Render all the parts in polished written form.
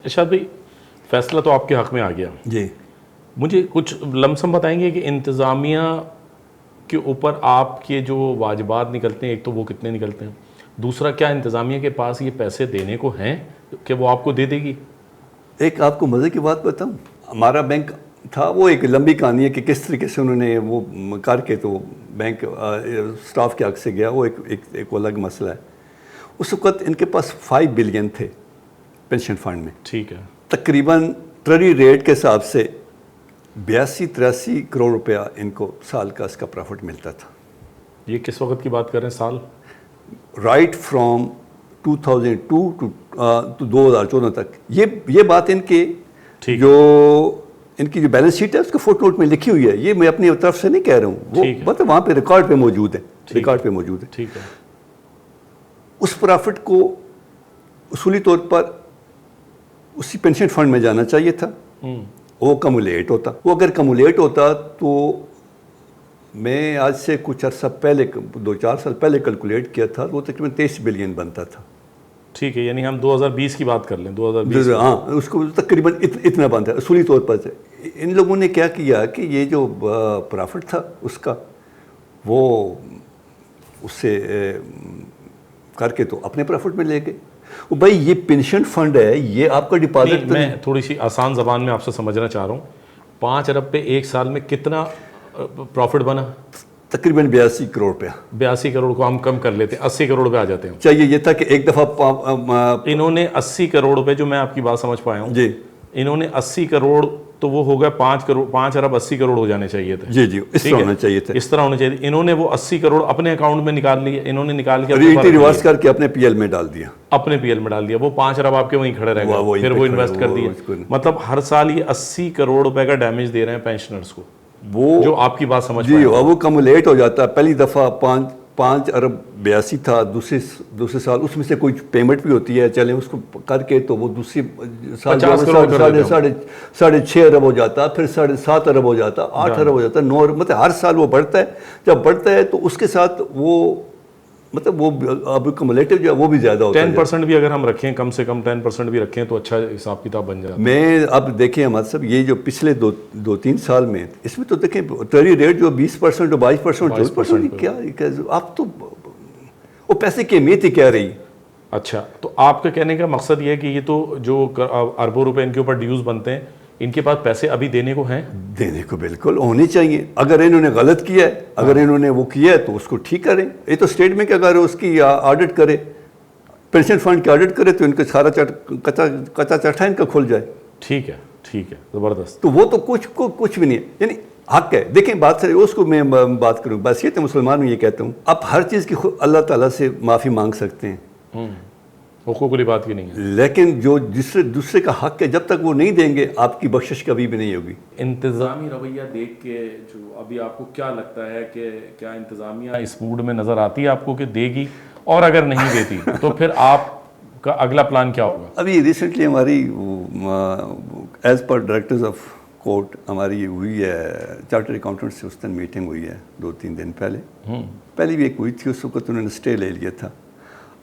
ارشاد بھائی، فیصلہ تو آپ کے حق میں آ گیا جی. مجھے کچھ لمسم بتائیں گے کہ انتظامیہ کے اوپر آپ کے جو واجبات نکلتے ہیں، ایک تو وہ کتنے نکلتے ہیں، دوسرا کیا انتظامیہ کے پاس یہ پیسے دینے کو ہیں کہ وہ آپ کو دے دے گی؟ ایک آپ کو مزے کی بات بتاؤں، ہمارا بینک تھا، وہ ایک لمبی کہانی ہے کہ کس طریقے سے انہوں نے وہ کر کے تو بینک اسٹاف کے حق سے گیا، وہ ایک الگ مسئلہ ہے. اس وقت ان کے پاس 5 بلین تھے پینشن فنڈ میں. ٹھیک ہے. تقریباً ٹری ریٹ کے حساب سے 82-83 کروڑ روپیہ ان کو سال کا اس کا پروفٹ ملتا تھا. یہ کس وقت کی بات کر رہے ہیں؟ سال رائٹ فرام 2002 ٹو 2014 تک. یہ بات ان کے ان کی جو بیلنس شیٹ ہے اس کو فوٹ نوٹ میں لکھی ہوئی ہے. یہ میں اپنی طرف سے نہیں کہہ رہا ہوں، وہ مطلب وہاں پہ ریکارڈ پہ موجود ہے. ریکارڈ پہ موجود ہے. ٹھیک ہے. اس پرافٹ کو اصولی طور پر اسی پینشن فنڈ میں جانا چاہیے تھا. وہ کمولیٹ ہوتا. وہ اگر کمولیٹ ہوتا تو میں آج سے کچھ عرصہ پہلے 2-4 سال پہلے کیلکولیٹ کیا تھا، وہ تقریباً 23 بلین بنتا تھا. ٹھیک ہے، یعنی ہم 2020 کی بات کر لیں. 2020 ہاں، اس کو تقریباً اتنا بنتا ہے اصولی طور پر. ان لوگوں نے کیا کیا کہ یہ جو پرافٹ تھا اس کا وہ اس سے کر کے تو اپنے پرافٹ میں لے گئے. بھائی یہ پینشن فنڈ ہے، یہ آپ کا ڈپازٹ. میں تھوڑی سی آسان زبان میں آپ سے سمجھنا چاہ رہا ہوں. 5 ارب پہ ایک سال میں کتنا پروفٹ بنا؟ تقریباً 82 کروڑ روپیہ. 82 کروڑ کو ہم کم کر لیتے ہیں، 80 کروڑ پہ آ جاتے ہیں. چاہیے یہ تھا کہ ایک دفعہ انہوں نے 80 کروڑ روپے، جو میں آپ کی بات سمجھ پایا ہوں جی، انہوں نے 80 کروڑ تو وہ ہو گیا 5 ارب 80 کروڑ ہو جانے چاہیے تھے. جی اس طرح ہونا چاہیے تھا. اس طرح ہونا چاہیے. انہوں نے وہ 80 کروڑ اپنے اکاؤنٹ میں نکال لیے. انہوں نے نکال کے ریورس کر کے اپنے پی ایل میں ڈال دیا. اپنے پی ایل میں ڈال دیا. وہ 5 ارب آپ کے وہیں کھڑے رہ گئے، پھر وہ انویسٹ کر دیا. مطلب ہر سال یہ 80 کروڑ روپے کا ڈیمیج دے رہے ہیں پینشنرز کو. وہ جو آپ کی بات سمجھ جی، وہ کمولیٹ ہو جاتا ہے. پہلی دفعہ 5 ارب 82 تھا. دوسرے سال اس میں سے کوئی پیمنٹ بھی ہوتی ہے، چلیں اس کو کر کے تو وہ دوسری سال 6.5 ارب ہو جاتا، پھر 7.5 ارب ہو جاتا، 8 ارب ہو جاتا، 9 ارب. مطلب ہر سال وہ بڑھتا ہے. جب بڑھتا ہے تو اس کے ساتھ وہ مطلب وہ اب کمولیٹو جو ہے وہ بھی زیادہ ہوتا ہے. 10% بھی اگر ہم رکھیں، کم سے کم 10% بھی رکھیں تو اچھا حساب کتاب بن جاتا ہے. میں اب دیکھیں ہمارے صاحب، یہ جو پچھلے 2-3 سال میں اس میں تو دیکھیں ٹری ریٹ جو 20% اور 22% کیا آپ تو وہ پیسے کی اہمیت ہی کہہ رہی. اچھا، تو آپ کا کہنے کا مقصد یہ ہے کہ یہ تو جو اربوں روپے ان کے اوپر ڈیوز بنتے ہیں، ان کے پاس پیسے ابھی دینے کو ہیں؟ دینے کو بالکل ہونے چاہیے. اگر انہوں نے غلط کیا ہے، اگر انہوں نے وہ کیا ہے تو اس کو ٹھیک کریں. یہ تو اسٹیٹ میں کہ اگر اس کی آڈٹ کرے، پینشن فنڈ کی آڈٹ کرے تو ان کا سارا کچا چٹھا ان کا کھل جائے. ٹھیک ہے، ٹھیک ہے، زبردست. تو وہ تو کچھ بھی نہیں ہے. یعنی حق ہے. دیکھیں بات سے اس کو میں بات کروں، بس یہ تو مسلمان میں یہ کہتا ہوں، آپ ہر چیز کی اللہ تعالیٰ سے معافی مانگ سکتے ہیں، حقوق والی بات کی نہیں ہے. لیکن جو دوسرے کا حق ہے جب تک وہ نہیں دیں گے آپ کی بخشش کبھی بھی نہیں ہوگی. انتظامی رویہ دیکھ کے جو ابھی آپ کو کیا لگتا ہے کہ کیا انتظامیہ اس موڈ میں نظر آتی ہے آپ کو کہ دے گی؟ اور اگر نہیں دیتی تو پھر آپ کا اگلا پلان کیا ہوگا؟ ابھی ریسنٹلی ہماری as per directors of court ہماری ہوئی ہے چارٹر اکاؤنٹنٹ سے، اس دن میٹنگ ہوئی ہے 2-3 دن پہلے. پہلے بھی ایک ہوئی تھی، اس وقت انہوں نے اسٹے لے لیا تھا.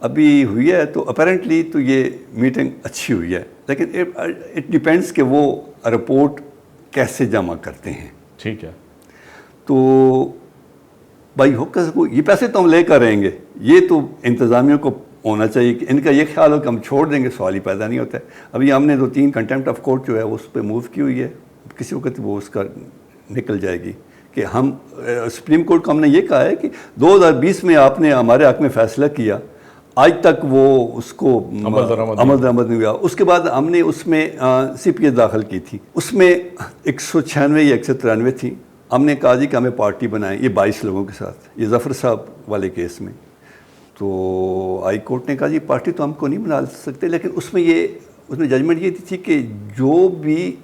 ابھی ہوئی ہے تو اپیرنٹلی تو یہ میٹنگ اچھی ہوئی ہے، لیکن اٹ ڈیپینڈس کہ وہ رپورٹ کیسے جمع کرتے ہیں. ٹھیک ہے. تو بھائی یہ پیسے تو ہم لے کر رہیں گے، یہ تو انتظامیہ کو ہونا چاہیے کہ ان کا یہ خیال ہو کہ ہم چھوڑ دیں گے، سوال ہی پیدا نہیں ہوتا ہے. ابھی ہم نے 2-3 کنٹیمپٹ آف کورٹ جو ہے اس پہ موو کی ہوئی ہے. کسی وقت وہ اس کا نکل جائے گی کہ ہم سپریم کورٹ کو ہم نے یہ کہا ہے کہ 2020 میں آپ نے ہمارے حق میں فیصلہ کیا، آج تک وہ اس کو عمل درآمد نہیں ہوا. اس کے بعد ہم نے اس میں سی پی ایس داخل کی تھی، اس میں 196 یا 193 تھی. ہم نے کہا جی کہ ہمیں پارٹی بنائیں یہ 22 لوگوں کے ساتھ، یہ ظفر صاحب والے کیس میں. تو ہائی کورٹ نے کہا جی پارٹی تو ہم کو نہیں بنا سکتے، لیکن اس میں ججمنٹ یہ تھی کہ جو بھی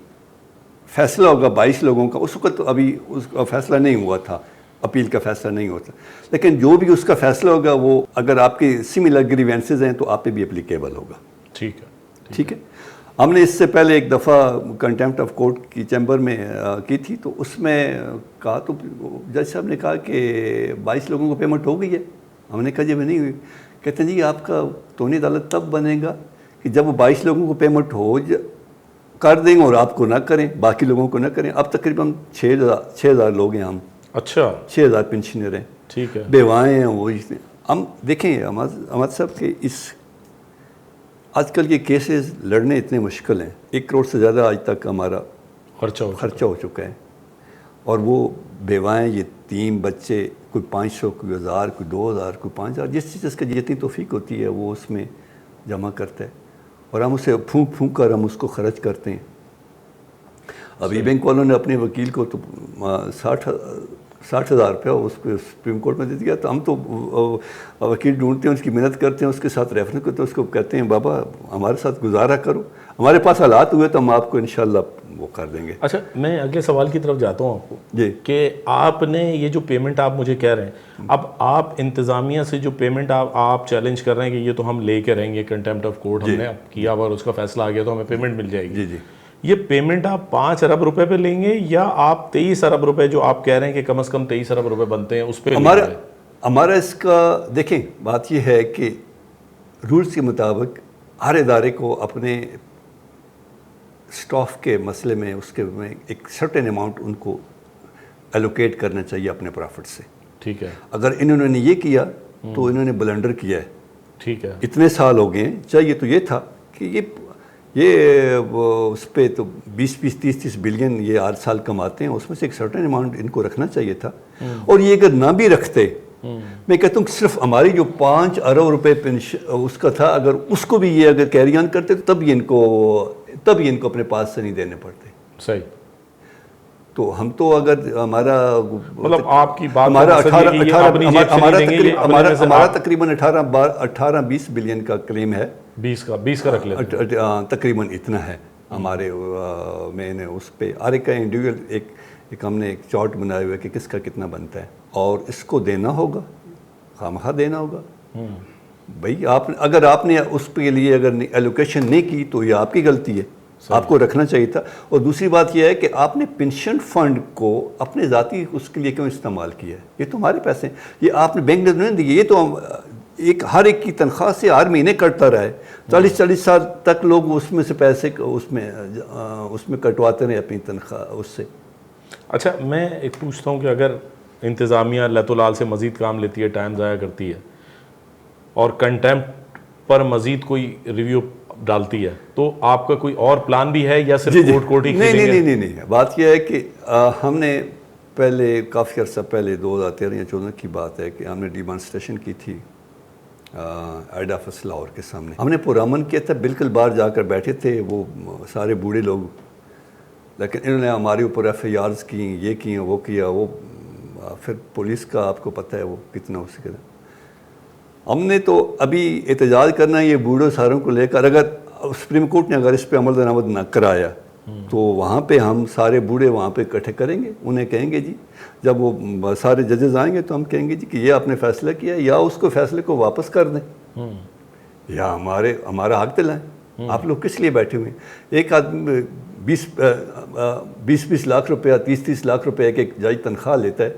فیصلہ ہوگا 22 لوگوں کا، اس وقت ابھی اس کا فیصلہ نہیں ہوا تھا، اپیل کا فیصلہ نہیں ہوتا، لیکن جو بھی اس کا فیصلہ ہوگا وہ اگر آپ کے سملر گریوینسز ہیں تو آپ پہ بھی اپلیکیبل ہوگا. ٹھیک ہے. ہم نے اس سے پہلے ایک دفعہ کنٹیمپٹ آف کورٹ کی چیمبر میں کی تھی، تو اس میں کہا تو جج صاحب نے کہا کہ 22 لوگوں کو پیمنٹ ہو گئی ہے. ہم نے کہا جی میں نہیں ہوئی. کہتے ہیں جی آپ کا توانی عدالت تب بنے گا کہ جب وہ 22 لوگوں کو پیمنٹ ہو کر دیں اور آپ کو نہ کریں، باقی لوگوں کو نہ کریں. اب تقریباً 6,000 لوگ ہیں ہم. اچھا 6,000 پنشنر ہیں، ٹھیک ہے. بیوائیں ہیں. وہ ہم دیکھیں احمد صاحب کہ آج کل یہ کیسز لڑنے اتنے مشکل ہیں. 1 کروڑ سے زیادہ آج تک ہمارا خرچہ ہو چکا ہے. اور وہ بیوائیں، یتیم بچے، کوئی 500، کوئی 1000، کوئی 2000، کوئی 5000، جس چیز کا جتنی توفیق ہوتی ہے وہ اس میں جمع کرتا ہے، اور ہم اسے پھونک کر ہم اس کو خرچ کرتے ہیں. ابھی بینک والوں نے اپنے وکیل کو تو 60,000 روپیہ اس پہ سپریم کورٹ میں دے دیا. تو ہم تو وکیل ڈھونڈتے ہیں، اس کی محنت کرتے ہیں، اس کے ساتھ ریفرنس کرتے ہیں، اس کو کہتے ہیں بابا ہمارے ساتھ گزارا کرو، ہمارے پاس حالات ہوئے تو ہم آپ کو انشاءاللہ وہ کر دیں گے. اچھا میں اگلے سوال کی طرف جاتا ہوں آپ کو جی کہ آپ نے یہ جو پیمنٹ آپ مجھے کہہ رہے ہیں، اب آپ انتظامیہ سے جو پیمنٹ آپ چیلنج کر رہے ہیں کہ یہ تو ہم لے کے رہیں گے، کنٹیمپٹ آف کورٹ ہم نے کیا اور اس کا فیصلہ آ گیا تو ہمیں پیمنٹ مل جائے گی. جی جی یہ پیمنٹ آپ 5 ارب روپے پہ لیں گے یا آپ 23 ارب روپے جو آپ کہہ رہے ہیں کہ کم از کم 23 ارب روپے بنتے ہیں اس پہ لیں گے؟ ہمارا اس کا دیکھیں بات یہ ہے کہ رولز کے مطابق ہر ادارے کو اپنے اسٹاف کے مسئلے میں اس کے میں ایک سرٹن اماؤنٹ ان کو ایلوکیٹ کرنا چاہیے اپنے پروفٹ سے. ٹھیک ہے. اگر انہوں نے یہ کیا تو انہوں نے بلنڈر کیا ہے. ٹھیک ہے. اتنے سال ہو گئے ہیں. چاہیے تو یہ تھا کہ یہ اس پہ تو 20 30 بلین یہ ہر سال کماتے ہیں، اس میں سے ایک سرٹن اماؤنٹ ان کو رکھنا چاہیے تھا. اور یہ اگر نہ بھی رکھتے، میں کہتا ہوں کہ صرف ہماری جو 5 ارب روپے اس کا تھا، اگر اس کو بھی یہ اگر کیری آن کرتے تو تب یہ ان کو اپنے پاس سے نہیں دینے پڑتے. صحیح. تو ہم تو اگر ہمارا مطلب آپ کی بات ہمارا تقریباً 18-20 بلین کا کلیم ہے. 20 کا رکھ لیتے تقریباً اتنا ہے ہمارے. میں نے اس پہ ہر ایک کا انڈیویجول ایک ہم نے ایک چارٹ بنایا ہوا ہے کہ کس کا کتنا بنتا ہے، اور اس کو دینا ہوگا، خواہ دینا ہوگا. بھائی اگر آپ نے اس کے لیے اگر ایلوکیشن نہیں کی تو یہ آپ کی غلطی ہے، آپ کو رکھنا چاہیے تھا. اور دوسری بات یہ ہے کہ آپ نے پینشن فنڈ کو اپنے ذاتی اس کے لیے کیوں استعمال کیا ہے؟ یہ تو ہمارے پیسے ہیں، یہ آپ نے بینک نے نہیں دیے. یہ تو ہر ایک کی تنخواہ سے ہر مہینے کٹتا رہا ہے. 40 سال تک لوگ اس میں سے پیسے اس میں کٹواتے رہے اپنی تنخواہ اس سے. اچھا میں ایک پوچھتا ہوں کہ اگر انتظامیہ لت و لال سے مزید کام لیتی ہے، ٹائم ضائع کرتی ہے اور کنٹیمپٹ پر مزید کوئی ریویو ڈالتی ہے، تو آپ کا کوئی اور پلان بھی ہے یا صرف کورٹ ہی کھیلیں گے؟ نہیں. بات یہ ہے کہ ہم نے پہلے کافی عرصہ پہلے 2013 یا 2014 کی بات ہے کہ ہم نے ڈیمانسٹریشن کی تھی ہیڈ آفس لاہور کے سامنے. ہم نے پرامن کیا تھا، بالکل باہر جا کر بیٹھے تھے وہ سارے بوڑھے لوگ، لیکن انہوں نے ہمارے اوپر FIRs کی، یہ کیے وہ کیا. وہ پھر پولیس کا آپ کو پتہ ہے وہ کتنا ہو سکے. ہم نے تو ابھی احتجاج کرنا ہے یہ بوڑھوں ساروں کو لے کر. اگر سپریم کورٹ نے اگر اس پہ عمل درآمد نہ کرایا تو وہاں پہ ہم سارے بوڑھے وہاں پہ اکٹھے کریں گے. انہیں کہیں گے جی جب وہ سارے ججز آئیں گے تو ہم کہیں گے جی کہ یہ آپ نے فیصلہ کیا، یا اس کو فیصلے کو واپس کر دیں یا ہمارا حق دلائیں. آپ لوگ کس لیے بیٹھے ہوئے ہیں؟ ایک آدمی 20 لاکھ روپیہ 30 لاکھ روپے ایک جج تنخواہ لیتا ہے،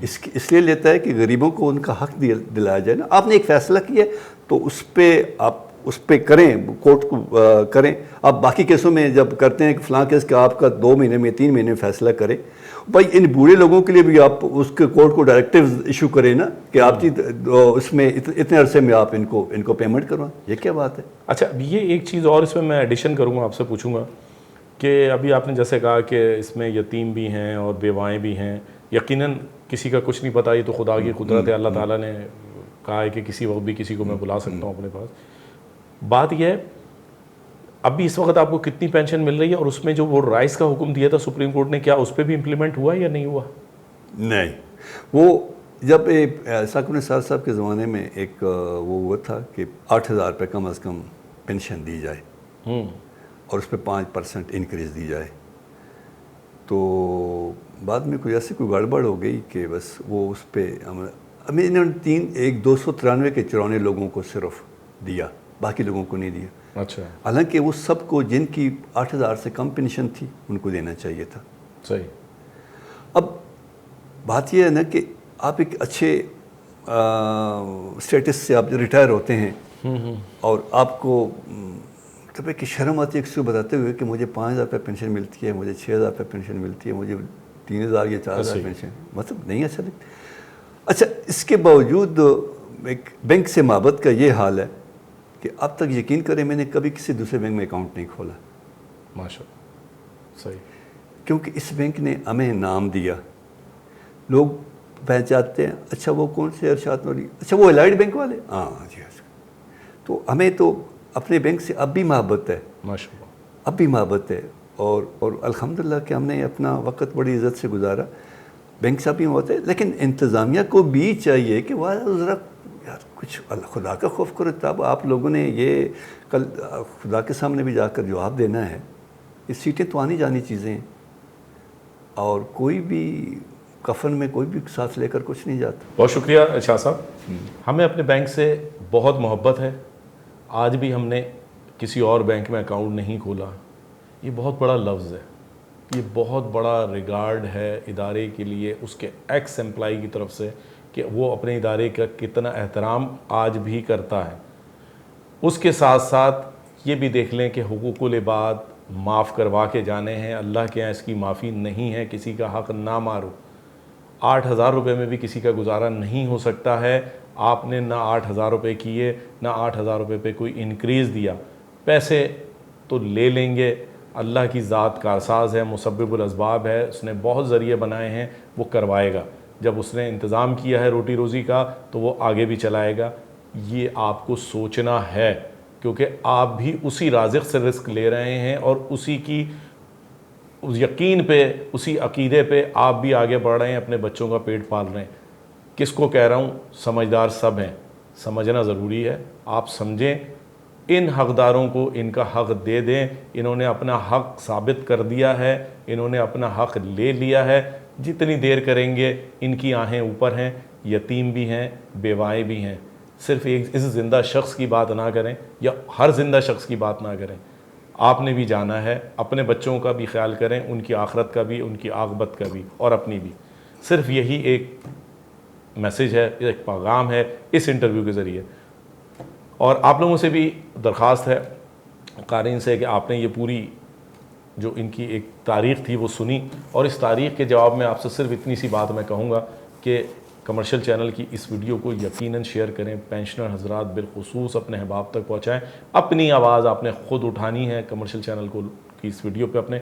اس لیے لیتا ہے کہ غریبوں کو ان کا حق دلایا جائے نا. آپ نے ایک فیصلہ کیا تو اس پہ کریں، کورٹ کو کریں. آپ باقی کیسوں میں جب کرتے ہیں کہ فلاں کیس کا آپ کا 2 مہینے میں 3 مہینے میں فیصلہ کریں، بھائی ان بوڑھے لوگوں کے لیے بھی آپ اس کے کورٹ کو ڈائریکٹیوز ایشو کریں نا کہ آپ اس میں اتنے عرصے میں آپ ان کو پیمنٹ کروائیں. یہ کیا بات ہے؟ اچھا یہ ایک چیز اور اس میں ایڈیشن کروں گا، آپ سے پوچھوں گا کہ ابھی آپ نے جیسے کہا کہ اس میں یتیم بھی ہیں اور بیوائیں بھی ہیں. یقیناً کسی کا کچھ نہیں پتا، یہ تو خدا کی قدرت ہے. اللہ تعالیٰ نے کہا ہے کہ کسی وقت بھی کسی کو میں بلا سکتا ہوں اپنے پاس. بات یہ ہے ابھی اس وقت آپ کو کتنی پینشن مل رہی ہے، اور اس میں جو وہ رائز کا حکم دیا تھا سپریم کورٹ نے، کیا اس پہ بھی امپلیمنٹ ہوا یا نہیں ہوا؟ نہیں. وہ جب ثاقب نثار صاحب کے زمانے میں ایک وہ ہوا تھا کہ 8,000 روپے کم از کم پینشن دی جائے اور اس پہ 5% انکریز دی جائے. تو بعد میں کوئی ایسی کوئی گڑبڑ ہو گئی کہ بس وہ اس پہ انہوں نے 293 کے 94 لوگوں کو صرف دیا، باقی لوگوں کو نہیں دیا. اچھا. حالانکہ وہ سب کو جن کی 8,000 سے کم پینشن تھی ان کو دینا چاہیے تھا. صحیح. اب بات یہ ہے نا کہ آپ ایک اچھے اسٹیٹس سے آپ ریٹائر ہوتے ہیں اور آپ کو طب کہ شرم آتی ہے کسی کو بتاتے ہوئے کہ مجھے 5,000 روپے پینشن ملتی ہے, مجھے 6,000 روپے پینشن ملتی ہے, مجھے 3,000 یا 4,000 پینشن, مطلب نہیں اچھا لگتا. اچھا, اس کے باوجود ایک بینک سے محبت کا یہ حال ہے کہ اب تک یقین کریں میں نے کبھی کسی دوسرے بینک میں اکاؤنٹ نہیں کھولا. ماشاء اللہ, صحیح. کیونکہ اس بینک نے ہمیں نام دیا, لوگ پہچانتے ہیں, اچھا وہ کون سے ارشاد نوری, اچھا وہ الائڈ بینک والے, ہاں جی. تو ہمیں تو اپنے بینک سے اب بھی محبت ہے, ماشاء اللہ, اب بھی محبت ہے. اور الحمدللہ کہ ہم نے اپنا وقت بڑی عزت سے گزارا, بینک سے بھی ہوتا ہے. لیکن انتظامیہ کو بھی چاہیے کہ وہ ذرا یار کچھ خدا کا خوف کرو. تب آپ لوگوں نے یہ کل خدا کے سامنے بھی جا کر جواب دینا ہے. یہ سیٹیں تو آنی جانی چیزیں ہیں, اور کوئی بھی کفن میں کوئی بھی ساتھ لے کر کچھ نہیں جاتا. بہت شکریہ شاہ صاحب. ہمیں اپنے بینک سے بہت محبت ہے. آج بھی ہم نے کسی اور بینک میں اکاؤنٹ نہیں کھولا. یہ بہت بڑا لفظ ہے, یہ بہت بڑا ریگارڈ ہے ادارے کے لیے, اس کے ایکس امپلائی کی طرف سے, کہ وہ اپنے ادارے کا کتنا احترام آج بھی کرتا ہے. اس کے ساتھ ساتھ یہ بھی دیکھ لیں کہ حقوق العباد معاف کروا کے جانے ہیں. اللہ کے یہاں اس کی معافی نہیں ہے. کسی کا حق نہ مارو. 8,000 روپے میں بھی کسی کا گزارا نہیں ہو سکتا ہے. آپ نے نہ 8,000 روپے کیے, نہ 8,000 روپے پہ کوئی انکریز دیا. پیسے تو لے لیں گے, اللہ کی ذات کارساز ہے, مسبب الاسباب ہے, اس نے بہت ذریعے بنائے ہیں, وہ کروائے گا. جب اس نے انتظام کیا ہے روٹی روزی کا تو وہ آگے بھی چلائے گا. یہ آپ کو سوچنا ہے, کیونکہ آپ بھی اسی رازق سے رزق لے رہے ہیں, اور اسی کی اس یقین پہ, اسی عقیدے پہ آپ بھی آگے بڑھ رہے ہیں, اپنے بچوں کا پیٹ پال رہے ہیں. کس کو کہہ رہا ہوں, سمجھدار سب ہیں, سمجھنا ضروری ہے. آپ سمجھیں, ان حقداروں کو ان کا حق دے دیں. انہوں نے اپنا حق ثابت کر دیا ہے, انہوں نے اپنا حق لے لیا ہے. جتنی دیر کریں گے ان کی آنکھیں اوپر ہیں, یتیم بھی ہیں, بیوائیں بھی ہیں. صرف ایک اس زندہ شخص کی بات نہ کریں, یا ہر زندہ شخص کی بات نہ کریں. آپ نے بھی جانا ہے, اپنے بچوں کا بھی خیال کریں, ان کی آخرت کا بھی, ان کی عاقبت کا بھی, اور اپنی بھی. صرف یہی ایک میسیج ہے, ایک پیغام ہے اس انٹرویو کے ذریعے. اور آپ لوگوں سے بھی درخواست ہے, قارئین سے, کہ آپ نے یہ پوری جو ان کی ایک تاریخ تھی وہ سنی, اور اس تاریخ کے جواب میں آپ سے صرف اتنی سی بات میں کہوں گا کہ کمرشل چینل کی اس ویڈیو کو یقیناً شیئر کریں. پینشنر حضرات بالخصوص اپنے احباب تک پہنچائیں. اپنی آواز آپ نے خود اٹھانی ہے. کمرشل چینل کو کی اس ویڈیو پہ اپنے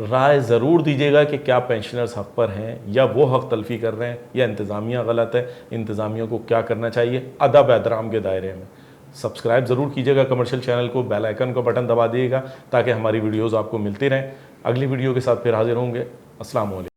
رائے ضرور دیجیے گا کہ کیا پینشنرز حق پر ہیں, یا وہ حق تلفی کر رہے ہیں, یا انتظامیہ غلط ہے. انتظامیہ کو کیا کرنا چاہیے ادب احترام کے دائرے میں. سبسکرائب ضرور کیجیے گا کمرشل چینل کو, بیل آئیکن کا بٹن دبا دیجیے گا تاکہ ہماری ویڈیوز آپ کو ملتی رہیں. اگلی ویڈیو کے ساتھ پھر حاضر ہوں گے. السلام علیکم.